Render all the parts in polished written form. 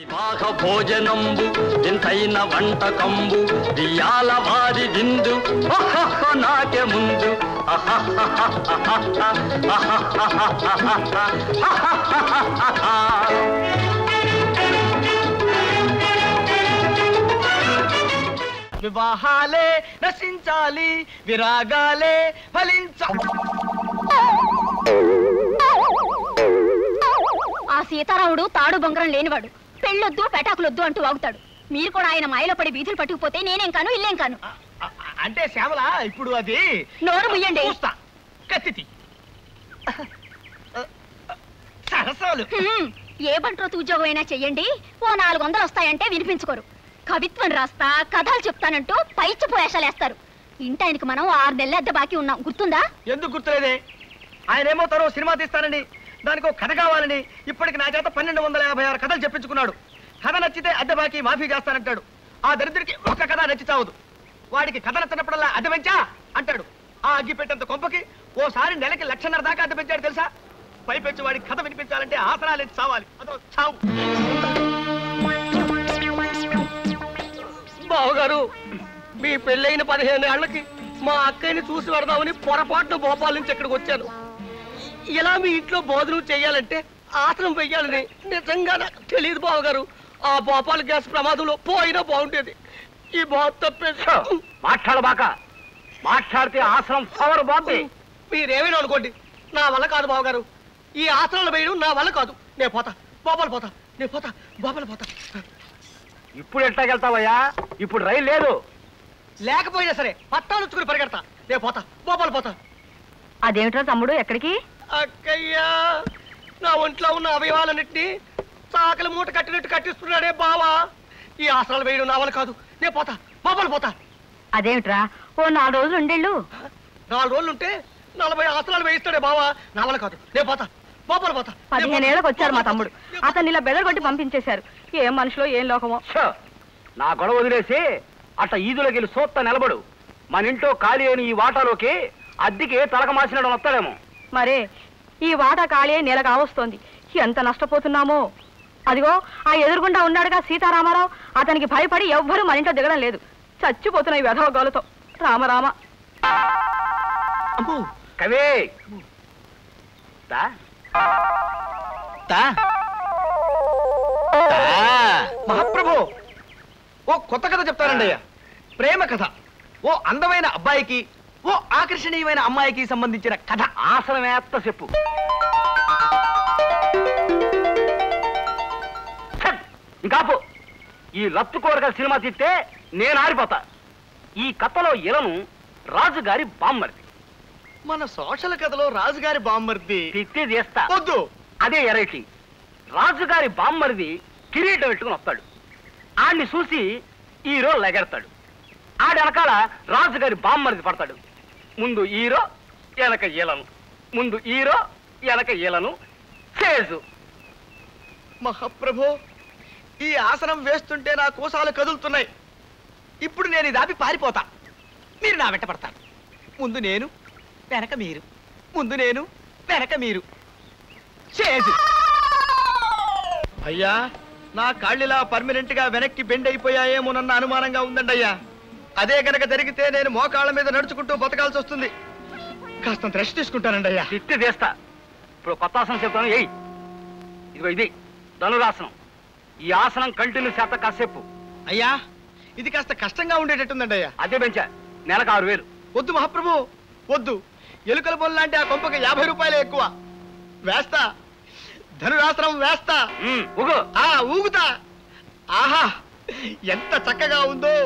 వివాహ భోజనంబు ఇంతైన వంటకంబు దియాల వారి విందు నాకే ముందు వివాహాలే రచించాలి విరాగాలే ఫలించాలి. ఆ సీతారాముడు తాడు బొంగరం లేనివాడు. పెళ్ళొద్దు పెటాకులొద్దు అంటూ వాగుతాడు. మీరు కూడా ఆయన మాయలో పడి వీధులు పట్టుకుపోతే నేనేం కాను ఇల్లేం కాను. అంటే శ్యామల ఇప్పుడు అది నోరు ముయ్యండి. కత్తితి సరసాలు. ఏ బంట్రోతు ఉద్యోగం అయినా చెయ్యండి, ఓ 400 వస్తాయంటే వినిపించుకోరు. కవిత్వం రాస్తా కథలు చెప్తానంటూ పైచి పోయేషాలేస్తారు. ఇంటాయనకి మనం 6 నెలల అద్దె బాకీ ఉన్నాం, గుర్తుందా? ఎందుకు గుర్తులేదే? ఆయన ఏమో తరో సినిమా తీస్తానండి, దానికి ఒక కథ కావాలని ఇప్పటికి నా చేత 1256 కథలు చెప్పించుకున్నాడు. కథ నచ్చితే అద్దె బాకీ మాఫీ చేస్తానంటాడు. ఆ దరిద్రుడికి ఒక్క కథ నచ్చి చావదు. వాడికి కథ నచ్చినప్పుడల్లా అద్దె పెంచా అంటాడు. ఆ అగ్గి పెట్టేంత కొంపకి ఓసారి నెలకి 1,50,000 దాకా అద్దె పెంచాడు తెలుసా? పైపెచ్చి వాడికి కథ వినిపించాలంటే ఆసనాలు ఎత్తి చావాలి. అదో చావు. బావగారు, మీ పెళ్ళైన 15 ఏళ్లకి మా అక్కయ్యని చూసి పెడదామని పొరపాటున భోపాల్ నుంచి ఇక్కడికి వచ్చాను. ఇలా మీ ఇంట్లో భోజనం చెయ్యాలంటే ఆసనం వెయ్యాలని నిజంగా నాకు తెలియదు బావగారు. ఆ భోపాల్ గ్యాస్ ప్రమాదంలో పోయినా బాగుండేది. ఈ బాబు తప్పేసా. మాట్లాడబాక, మాట్లాడితే ఆసనం పవర్ బాబే. మీరేమైనా అనుకోండి, నా వల్ల కాదు బావగారు. ఈ ఆసనాలు వేయడం నా వల్ల కాదు. నేను పోతా, భోపాల్ పోతా, నేను పోతా, భోపాల్ పోతా. ఇప్పుడు ఎట్లాగెళ్తావయ్యా? ఇప్పుడు రైలు లేదు. లేకపోయినా సరే పట్టాలుచ్చుకుని పరిగెడతా. నేను పోతా, భోపాల్ పోతా. అదేమిట్రా తమ్ముడు, ఎక్కడికి? అక్కయ్యా, నా ఒంట్లో ఉన్న అవయవాలన్నింటినీ చాకలి మూట కట్టినట్టు కట్టిస్తున్నాడే బావా. ఈ ఆసనాలు వేయడం నా వల్ల కాదు. నేను పోతా, భోపాల్ పోతా. అదేమిట్రా, ఓ 4 రోజులు ఉండేళ్ళు. 4 రోజులుంటే 40 ఆసనాలు వేయిస్తాడే బావా. నా వల్ల కాదు. నేను పోతా, భోపాల్ పోతా. 15 ఏళ్ళకి వచ్చారు మా తమ్ముడు. అతన్ని ఇలా బెదరగొట్టి పంపించేశారు. ఏం మనుషులో ఏం లోకమో. నా గొడవ వదిలేసి అట్లా ఈదులోకి వెళ్ళి సోత్త నిలబడు. మన ఇంట్లో ఖాళీ అయిన ఈ వాటాలోకి అద్దెకి తలక మాసినడం వస్తాడేమో. మరే ఈ వాటా ఖాళీ అయి నెల కావస్తోంది. ఎంత నష్టపోతున్నామో. అదిగో ఆ ఎదురుగుండా ఉన్నాడుగా సీతారామారావు, అతనికి భయపడి ఎవ్వరూ మన ఇంట్లో దిగడం లేదు. చచ్చిపోతున్నాయి వెధవ గోలతో. రామరామ. కవి మహాప్రభు, ఓ కొత్త కథ చెప్తానండి అయ్యా. ప్రేమ కథ. ఓ అందమైన అబ్బాయికి, ఓ ఆకర్షణీయమైన అమ్మాయికి సంబంధించిన కథ. ఆసనమేత్త చెప్పు. ఇంకాపు. ఈ లత్తు కోరగల సినిమా తీస్తే నేను ఆరిపోతా. ఈ కథలో ఇలను రాజుగారి బామ్మర్ది. మన సోషల్ కథలో రాజుగారి బామ్మర్ది తిత్తి చేస్తా. వద్దు. అదే ఎరైటీ. రాజుగారి బామ్మరిది కిరీటం పెట్టుకుని వస్తాడు. ఆడిని చూసి హీరో లెగెడతాడు. ఆడి వెనకాల రాజుగారి బామ్మరిది పడతాడు. ముందు హీరో, వెనక ఈలను. ముందు హీరో, వెనక ఈలను. చేజు. మహాప్రభు, ఈ ఆసనం వేస్తుంటే నా కోసాలు కదులుతున్నాయి. ఇప్పుడు నేను ఇది ఆపి పారిపోతా. మీరు నా వెంట పడతారు. ముందు నేను, వెనక మీరు. ముందు నేను, వెనక మీరు. చేజు. అయ్యా, నా కాళ్ళిలా పర్మనెంట్ గా వెనక్కి బెండ్ అయిపోయాయేమోనన్న అనుమానంగా ఉందండి అయ్యా. అదే కనుక జరిగితే నేను మోకాళ్ళ మీద నడుచుకుంటూ బతకాల్సి వస్తుంది. కాస్త రెస్ట్ తీసుకుంటానండి అయ్యా. తిత్తి చేస్తా. ఇప్పుడు కొత్త ఆసనం చెప్తాను. ఏయ్, ఇదిగో ఇది ధనురాసనం. ఈ ఆసనం కంటిన్యూ చేత కాసేపు. అయ్యా, ఇది కాస్త కష్టంగా ఉండేటట్టుందండి అయ్యా. అదే పెంచా. నెలకు 6,000. వద్దు మహాప్రభు, వద్దు. ఎలుకల బొల్ల లాంటి ఆ కొంపకి 50 రూపాయలే ఎక్కువ. వేస్తా, ధనురాసనం వేస్తా. ఊగుతా. ఆహా, ఎంత చక్కగా ఉందో,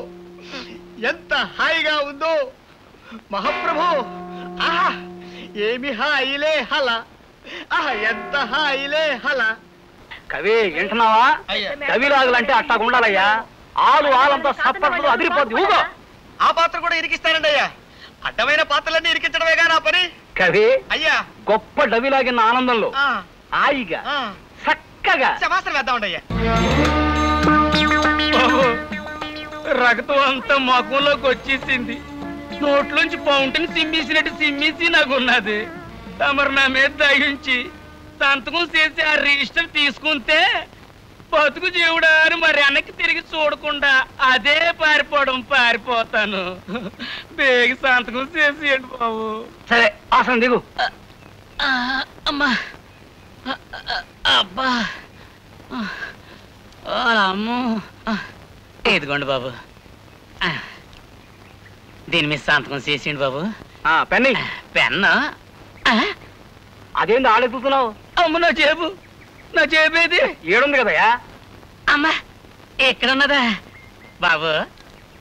ఎంత హాయిగా ఉందో మహాప్రభు. ఆహా, ఏమి హాయిలే హల. ఆహా, ఎంత హాయిలే హల. కవి వింటున్నావా? కవిరాజులంటే అట్టా ఉండాలయ్యా. ఆలంతా సప్పట్లు అదిరిపోద్ది. ఊగో. ఆ పాత్ర కూడా ఇరికిస్తానండి అయ్యా. అడ్డమైన పాత్రలన్నీ ఇరికించడమేగా నా పని. కవి అయ్యా, గొప్ప డవిలాగిన ఆనందంలో హాయిగా చక్కగా శమాసనం వేద్దామండి అయ్యా. రక్తం అంతా ముఖంలోకి వచ్చేసింది. నోట్లోంచి ఫౌంటైన్ సిమ్మేసినట్టు సిమ్మేసి నాకున్నది. తమరు నా మీద దయించి సంతకం చేసి ఆ రిజిస్టర్ తీసుకుంటే బతుకు జీవుడా అని మరి వెనక్కి తిరిగి చూడకుండా అదే పారిపోతాను. బేగి సంతకం చేసేయండి బాబు. సరే ఆసనం దిగు. అమ్మా అబ్బా అమ్మో. ఇదిగోండి బాబు, దీని మీద సంతకం చేసేయండి బాబు. పెన్ని పెన్ను అదేంటి ఆడెత్తుతున్నావు? అమ్మ నా జేబేది ఏడుంది కదయా. అమ్మా ఎక్కడున్నదా బాబు?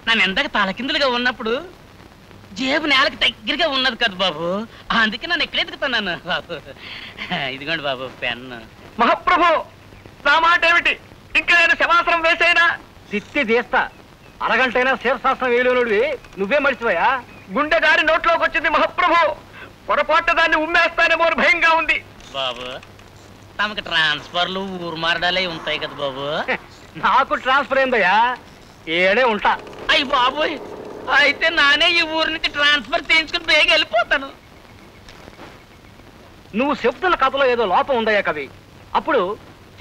నన్ను ఎందాక తలకిందులుగా ఉన్నప్పుడు జేబు నేలకి దగ్గరగా ఉన్నది కదా బాబు, అందుకే నన్ను ఎక్కడ ఎదుగుతున్నాను బాబు. ఇదిగోండి బాబు పెన్ను. మహాప్రభు, నా మాట ఏమిటి? ఇంకా నేను శవాసనం వేసేనా? తిత్తి తీస్తా. అరగంటైనా శీర్షాసనం వేయలేనుడివి నువ్వే మర్చిపోయా. గుండె దారి నోట్లోకి వచ్చింది మహాప్రభు. పొరపాటు దాన్ని ఉమ్మేస్తానేమో అని భయంగా ఉంది. బాబు తమకు ట్రాన్స్ఫర్లు ఊరు మారడాలే ఉంటాయి కదా బాబు. నాకు ట్రాన్స్ఫర్ అయిందయ్యా, ఏడే ఉంటా. అయ్యి బాబోయ్, అయితే నానే ఈ ఊరి నుంచి ట్రాన్స్ఫర్ చేయించుకుని బేగా వెళ్ళిపోతాను. నువ్వు చెప్తున్న కథలో ఏదో లోపం ఉందయ్యా కవి. అప్పుడు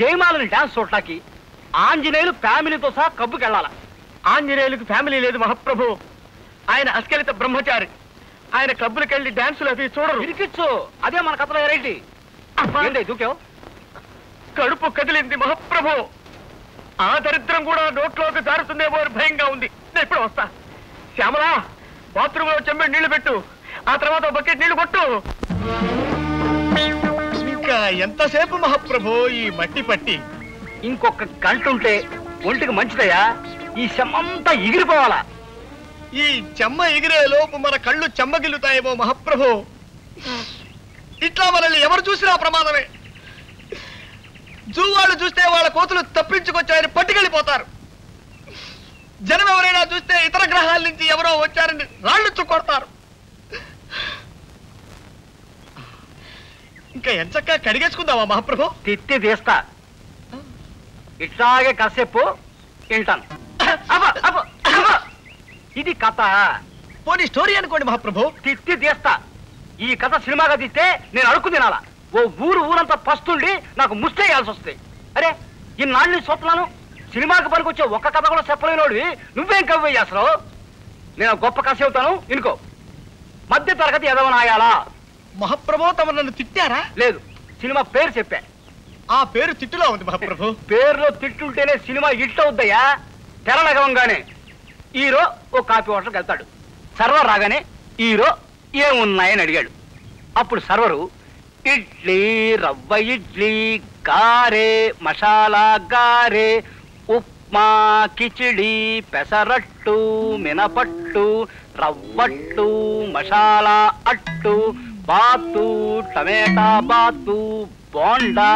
జయమాలని డాన్స్ చూడటానికి ఆంజనేయులు ఫ్యామిలీతో సహా కబ్బుకెళ్ళాల. ఆంజనేయులకు ఫ్యామిలీ లేదు మహాప్రభు. ఆయన అస్కలిత బ్రహ్మచారి. ఆయన క్లబ్బులకు వెళ్ళి డాన్సులు అవి చూడరు. ఇరికిచ్చు, అదే మన కథలో ఎరైటీ. దూకావు? కడుపు కదిలింది మహాప్రభు. ఆ దరిద్రం కూడా నోట్లోకి జారుతుందేమో అని భయంగా ఉంది. నేను ఇప్పుడు వస్తా. శ్యామలా, బాత్రూమ్ లో చెంబెడు నీళ్లు పెట్టు, ఆ తర్వాత బకెట్ నీళ్లు కొట్టు. ఇంకా ఎంతసేపు మహాప్రభు ఈ మట్టి పట్టి? ఇంకొక గంట ఉంటే ఒంటికి మంచిదయ్యా. ఈ శమ్మంతా ఎగిరిపోవాలా. ఈ చెమ్మ ఎగిరే లోపు మన కళ్ళు చెమ్మగిల్లుతాయేమో మహాప్రభు. ఇట్లా మనల్ని ఎవరు చూసినా ప్రమాదమే. జూ వాళ్ళు చూస్తే వాళ్ళ కోతులు తప్పించుకొచ్చారని పట్టుకెళ్ళిపోతారు. జనం ఎవరైనా చూస్తే ఇతర గ్రహాల నుంచి ఎవరో వచ్చారని రాళ్ళు చుక్కొడతారు. ఇంకా ఎంచక్కా కడిగేసుకుందామా మహాప్రభు? తిత్తి తీస్తా. ఇట్లాగే కాసేపు వింటాను. ఇది కథ. పోనీ స్టోరీ అనుకోండి మహాప్రభు. తిత్తి తీస్తా. ఈ కథ సినిమాగా తీస్తే నేను అడుక్కు తినాలా. ఓ ఊరంతా పస్తుండి నాకు ముస్తేయాల్సి వస్తుంది. అరే ఇన్నాళ్ళు చూస్తున్నాను, సినిమాకి పనికొచ్చే ఒక్క కథ కూడా చెప్పలేనోడివి నువ్వేం కవ్వే చేస్తావు? నేను గొప్ప కథ చెబుతాను వినుకో. మధ్య తరగతి ఎదవనాయాలా. మహాప్రభు తమ నన్ను తిట్టారా? లేదు, సినిమా పేరు చెప్పా. ఆ పేరు తిట్టులో ఉంది మహాప్రభు. పేరులో తిట్టుంటేనే సినిమా హిట్ అవుద్దయ్యా. తెరనగవంగానే హీరో ఓ కాఫీ హోటల్కి వెళ్తాడు. సర్వర్ రాగానే హీరో ఏమున్నాయని అడిగాడు. అప్పుడు సర్వరు ఇడ్లీ, రవ్వ ఇడ్లీ, గారే, మసాలా గారే, ఉప్మా, కిచిడి, పెసరట్టు, మినపట్టు, రవ్వట్టు, మసాలా అట్టు, బాతు, టమేటా బాతు, బోండా,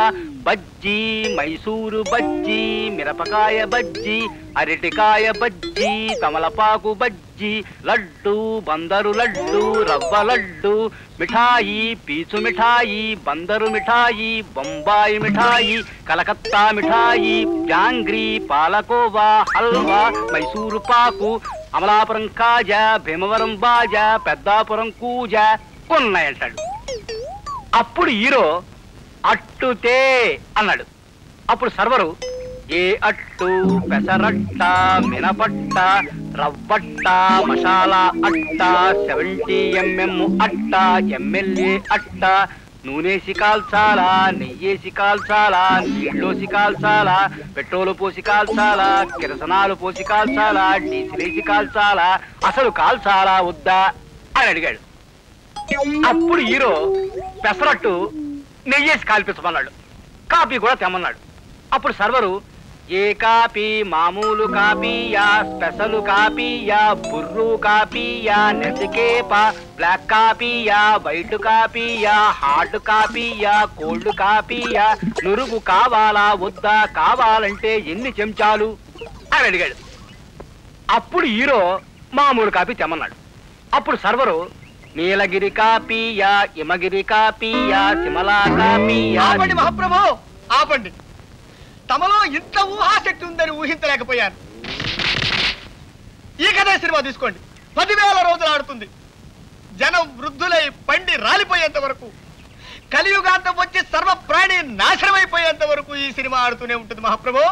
బజ్జీ, మైసూరు బజ్జీ, మిరపకాయ బజ్జీ, అరటికాయ బజ్జీ, తమలపాకు బజ్జీ, లడ్డు, బందరు లడ్డు, రవ్వ లడ్డు, మిఠాయి, పీచు మిఠాయి, బందరు మిఠాయి, బొంబాయి మిఠాయి, కలకత్తా మిఠాయి, జాంగ్రీ, పాలకోవా, హల్వా, మైసూరు పాకు, అమలాపురం కాజా, భీమవరం బాజా, పెద్దాపురం కూజా ఉన్నాయంటాడు. అప్పుడు హీరో అట్టుతే అన్నాడు. అప్పుడు సర్వరు ఏ అట్టు, పెసరట్ట, మినపట్ట, రవ్వట్ట, మసాలా అట్ట, 70 mm అట్ట, ఎమ్మెల్యే అట్ట, నూనెసి కాల్చాలా, నెయ్యేసి కాల్చాలా, నీళ్ళోసి కాల్చాలా, పెట్రోలు పోసి కాల్చాలా, కిరసనాలు పోసి కాల్చాలా, డీజిలేసి కాల్చాలా, అసలు కాల్చాలా వద్దా అని అడిగాడు. అప్పుడు హీరో పెసరట్టు నెయ్యేసి కాల్పించమన్నాడు. కాపీ కూడా తెమ్మన్నాడు. అప్పుడు సర్వరు ఏ కాపీ, మామూలు కాపీయా, స్పెషల్ కాపీయా, బుర్రు కాపీయా, నెసికేప, బ్లాక్ కాపీయా, వైట్ కాపీయా, హార్డ్ కాపీయా, కోల్డ్ కాపీయా, నురుగు కావాలా వద్దా, కావాలంటే ఎన్ని చెంచాలు అని అడిగాడు. అప్పుడు హీరో మామూలు కాపీ తెమ్మన్నాడు. అప్పుడు సర్వరు నీలగిరి కాపీయా, హిమగిరి కాపీయా, సిమలా కాపీయా. ఆపండి మహాప్రభు, ఆపండి. తమలో ఇంత ఊహాశక్తి ఉందని ఊహించలేకపోయాను. ఈ కథ సినిమా తీసుకోండి, 10,000 రోజులు ఆడుతుంది. జనం వృద్ధులై పండి రాలిపోయేంత వరకు, కలియుగాంతం వచ్చి సర్వ ప్రాణి నాశనమైపోయేంత వరకు ఈ సినిమా ఆడుతూనే ఉంటుంది మహాప్రభు.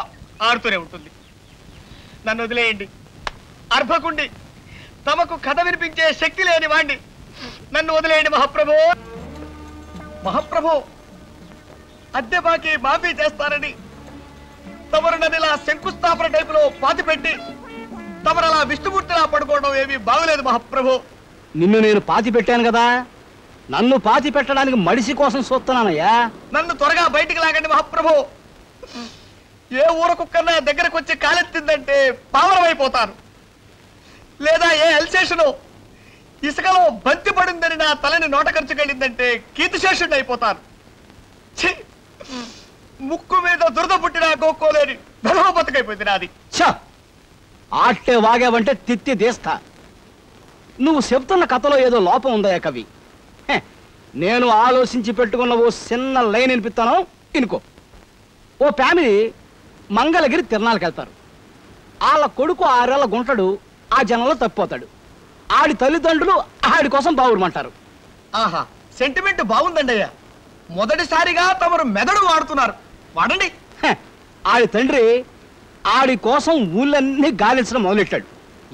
ఆడుతూనే ఉంటుంది. నన్ను వదిలేయండి. అర్భకుండి, తమకు కథ వినిపించే శక్తి లేని వాణ్ణి, నన్ను వదిలేయండి మహాప్రభు. మహాప్రభు, అద్దె బాకీ మాఫీ చేస్తారని తమరు నన్ను ఇలా శంకుస్థాపన టైపులో పాతి పెట్టి తమరు అలా విష్ణుమూర్తిలా పడుకోవడం ఏమీ బాగలేదు మహాప్రభు. నిన్ను నేను పాతి పెట్టాను కదా, నన్ను పాతి పెట్టడానికి మడిసి కోసం చూస్తున్నానయ్యా. నన్ను త్వరగా బయటికి లాగండి మహాప్రభు. ఏ ఊర కుక్కన్నా దగ్గరకు వచ్చి కాలెత్తిందంటే పావనమైపోతాను. లేదా ఏ అల్సేషను ఇసుకలో బంతి పడిందని నా తలని నోట ఖర్చుకెళ్ళిందంటే కీర్తిశేషుడిని అయిపోతాను. ముక్కు మీద దురద పుట్టినా గోక్కోలేని ధనవ బతుకైపోయింది నాది. ఆట్టే వాగావంటే తిత్తి తీస్తా. నువ్వు చెప్తున్న కథలో ఏదో లోపం ఉందయ్యా కవి. నేను ఆలోచించి పెట్టుకున్న ఓ చిన్న లైన్ వినిపిస్తాను, ఇనుకో. ఓ ఫ్యామిలీ మంగళగిరి తిరణాలకు వెళ్తారు. వాళ్ళ కొడుకు 6 ఏళ్ల గుంటడు ఆ జనంలో తప్పిపోతాడు. ఆడి తల్లిదండ్రులు ఆడి కోసం బావురమంటారు. ఆహా, సెంటిమెంట్ బాగుందండి అయ్యా. మొదటిసారిగా తమరు మెదడు వాడుతున్నారు, వాడండి. ఆడి తండ్రి ఆడి కోసం ఊళ్ళన్నీ గాలించడం మొదలెట్టాడు.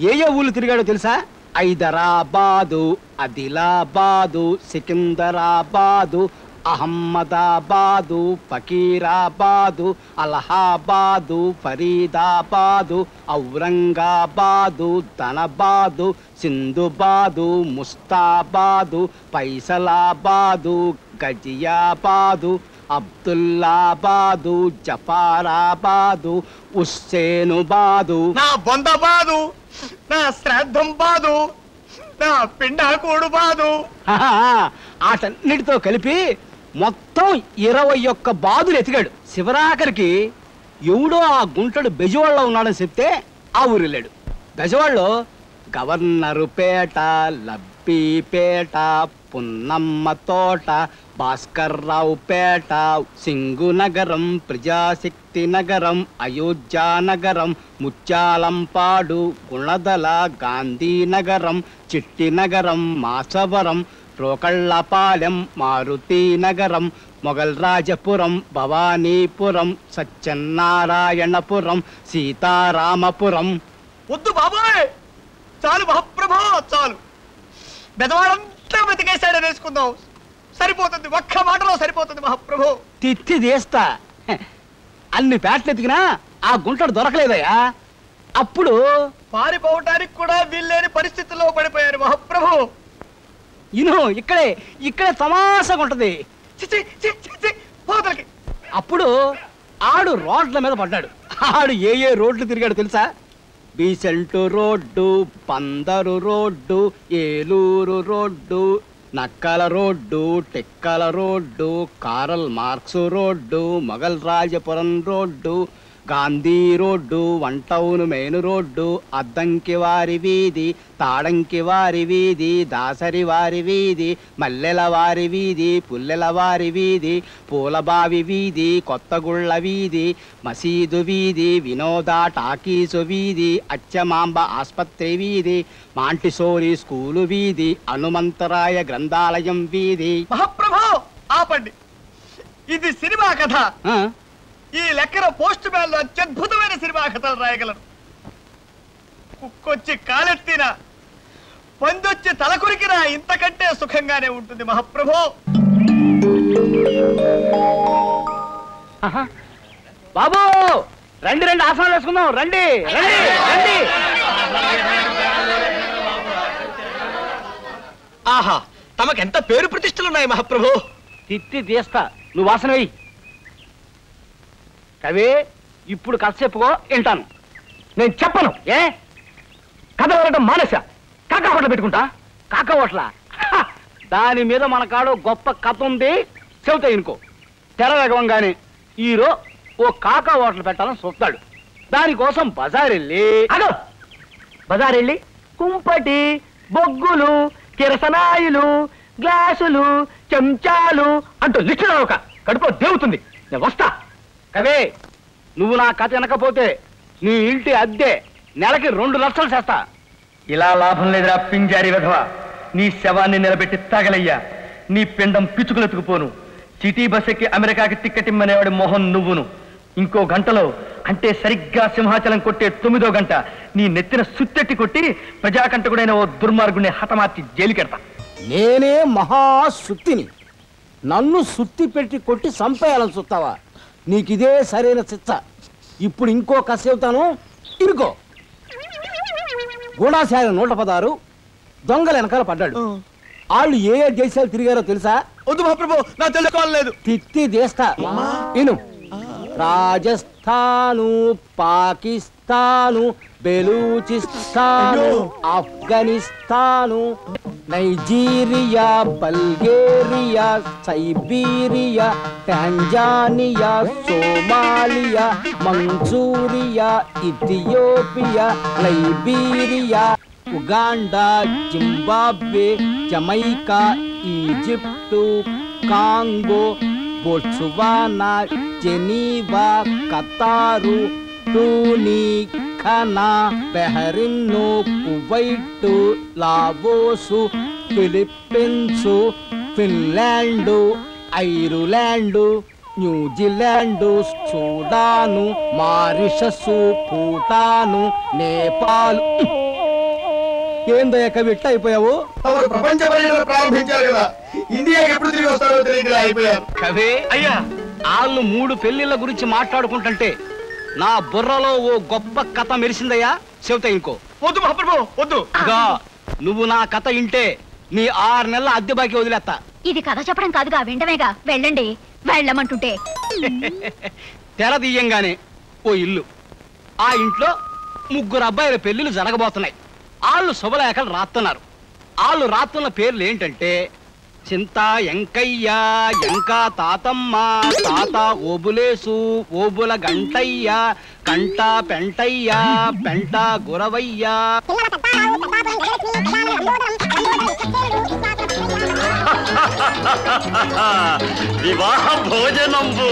ఏ ఊళ్ళు తిరిగాడో తెలుసా? హైదరాబాదు, ఆదిలాబాదు, సికింద్రాబాదు, అహ్మదాబాదు, ఫకీరాబాదు, అలహాబాదు, ఫరీదాబాదు, ఔరంగాబాదు, ధనబాదు, సింధుబాదు, ముస్తాబాదు, పైసలాబాదు, గజియాబాదు, అబ్దుల్లాబాదు, జఫారాబాదు, హుస్సేనుబాదు. నా బొందబాదు, నా శ్రాద్ధం బాదు, నా పిండాకోడు బాదు. ఆటన్నిటితో కలిపి మొత్తం 21 బాదులు ఎతికాడు. శివరాఖరికి ఎవడో ఆ గుంటడు బెజవాడలో ఉన్నాడని చెప్తే ఆ ఊరు వెళ్ళాడు. బెజవాడలో గవర్నరుపేట, లబ్బీపేట, పున్నమ్మ తోట, భాస్కర్రావు పేట, సింగునగరం, ప్రజాశక్తి నగరం, అయోధ్యానగరం, ముత్యాలంపాడు, గుణదల, గాంధీనగరం, చిట్టినగరం, మాసవరం, రోకళ్ళపాలెం, మారుతీనగరం, మొగల్రాజపురం, భవానీపురం, సత్యనారాయణపురం, సీతారామపురం. వద్దు బాబాయ్, చాలు మహాప్రభు, చాలు. బెదవాడంతా బతికేశాడని వేసుకుందాం, సరిపోతుంది. ఒక్క మాటలో సరిపోతుంది మహాప్రభు. తిత్తి తీస్తా. అన్ని పేటలు ఎతికినా ఆ గుంటడు దొరకలేదయ్యా. అప్పుడు పారిపోవటానికి కూడా వీల్లేని పరిస్థితుల్లో పడిపోయారు మహాప్రభు. ఇక్కడే తమాషగా ఉంటది. అప్పుడు ఆడు రోడ్ల మీద పడ్డాడు. ఆడు ఏ రోడ్లు తిరిగాడు తెలుసా? Besant road, Bandar road, Eluru road, Nakkala road, Tekkala road, Karl Marx road, Mogal Rajapuram road, Gandhi road, one town main road, Addanki వారి వీధి, తాడంకి వారి వీధి, దాసరి వారి వీధి, మల్లెల వారి వీధి, పుల్లెల వారి వీధి, పూలబావి వీధి, కొత్తగుళ్ళ వీధి, మసీదు వీధి, వినోద టాకీసు వీధి, అచ్చమాంబ ఆస్పత్రి వీధి, మాంటిసోరి స్కూలు వీధి, హనుమంతరాయ గ్రంథాలయం వీధి. మహాప్రభు ఆపండి, ఇది సినిమా కథ. ఈ లెక్కన పోస్ట్ మ్యాన్ లో అత్యద్భుతమైన సినిమా కథలు రాయగలరు. కుక్కొచ్చి కాలెత్తినా, పందొచ్చి తలకురికినా ఇంతకంటే సుఖంగానే ఉంటుంది మహాప్రభు. బాబు రండి, ఆసనాలు వేసుకుందాం, రండి రండి రండి. ఆహా, తమకెంత పేరు ప్రతిష్టలున్నాయి మహాప్రభు. తిత్తి తీస్తా, నువ్వు వాసన వెయ్యి. కవి, ఇప్పుడు కథ చెప్పుకో, వింటాను. నేను చెప్పను. ఏ కథ వినడం మానేసా? కాకా హోటల్ పెట్టుకుంటా? కాకా హోటలా? దాని మీద మన కాడు గొప్ప కథ ఉంది, చెబుతా ఇనుకో. తెరవేగంగానే హీరో ఓ కాకా హోటల్ పెట్టాలని చూస్తాడు. దానికోసం బజారెళ్ళి కుంపటి, బొగ్గులు, కిరసనాయిలు, గ్లాసులు, చెంచాలు అంటూ లిస్టు ఒక కడుపు దేవుతుంది. నేను వస్తా. కవే, నువ్వు నా కథ వినకపోతే నీ ఇంటి అద్దె నెలకి 2 లక్షలు చేస్తా. ఇలా లాభం లేదురా పింజారి విధవ. నీ శవాన్ని నిలబెట్టి తాగలయ్యా. నీ పిండం పిచ్చుకులెత్తుకుపోను. సిటీ బస్ ఎక్కి అమెరికాకి టిక్కెట్ ఇమ్మనేవాడి మొహం నువ్వును. ఇంకో గంటలో అంటే సరిగ్గా సింహాచలం కొట్టే 9వ గంట నీ నెత్తిన సుత్తెట్టి కొట్టి ప్రజాకంటకుడైన ఓ దుర్మార్గుడిని హతమార్చి జైలుకెడతా. నేనే మహాసుత్తిని, నన్ను సుత్తి పెట్టి కొట్టి చంపేయాలని చూస్తావా? నీకిదే సరైన శిక్ష. ఇప్పుడు ఇంకో కథ చెబుతాను, ఇరుకో. గూఢాచార్య 116 దొంగల వెనకాల పడ్డాడు. వాళ్ళు ఏ దేశాలు తిరిగారో తెలుసా? వద్దు మహాప్రభు, నా తెలుసుకోవాలేదు. తిత్తి దేశా ఇను. Rajasthan, Pakistan, Baluchistan, Afghanistan, Nigeria, Bulgaria, Siberia, Tanzania, Somalia, Manchuria, Ethiopia, Liberia, Uganda, Zimbabwe, Jamaica, Egypt, Congo, Botswana, Geneva, Qatar, టూనీ, Ghana, Bahrain, Kuwait, Laos, Philippines, Finland, Ireland, New Zealand, Sudan, Mauritius, Bhutan, Nepal. ఏందయ్య కవి ఎట్లా అయిపోయావు? ప్రపంచ పర్యటన ప్రారంభించారు కదా, ఇండియాకి ఎప్పుడు తిరిగి వస్తారో తెలియక అయిపోయారు. కవే అయ్యా, వాళ్ళు 3 పెళ్లిళ్ళ గురించి మాట్లాడుకుంటుంటే నా బుర్రలో ఓ గొప్ప కథ మెరిసిందయ్యా. చెబుతా ఇంకో. వద్దు మహాప్రభు, వద్దు. ఇదిగో, నువ్వు నా కథ ఇంటే నీ 6 నెలల అద్దె బాకీ వదిలేస్తా. ఇది కథ చెప్పడం కాదుగా, విండమేగా. వెళ్ళండి, వెళ్ళమంటుంటే. తెర తీయంగానే ఓ ఇల్లు, ఆ ఇంట్లో 3 అబ్బాయిల పెళ్లిళ్ళు జరగబోతున్నాయి. వాళ్ళు శుభలేఖలు రాస్తున్నారు. వాళ్ళు రాస్తున్న పేర్లు ఏంటంటే చింత ఎంకయ్య, ఎంకా తాతమ్మ, తాత ఓబులేసు, ఓబుల గంటయ్య, కంట పెంటయ్య, పెంట గురవయ్య. వివాహ భోజనంబు.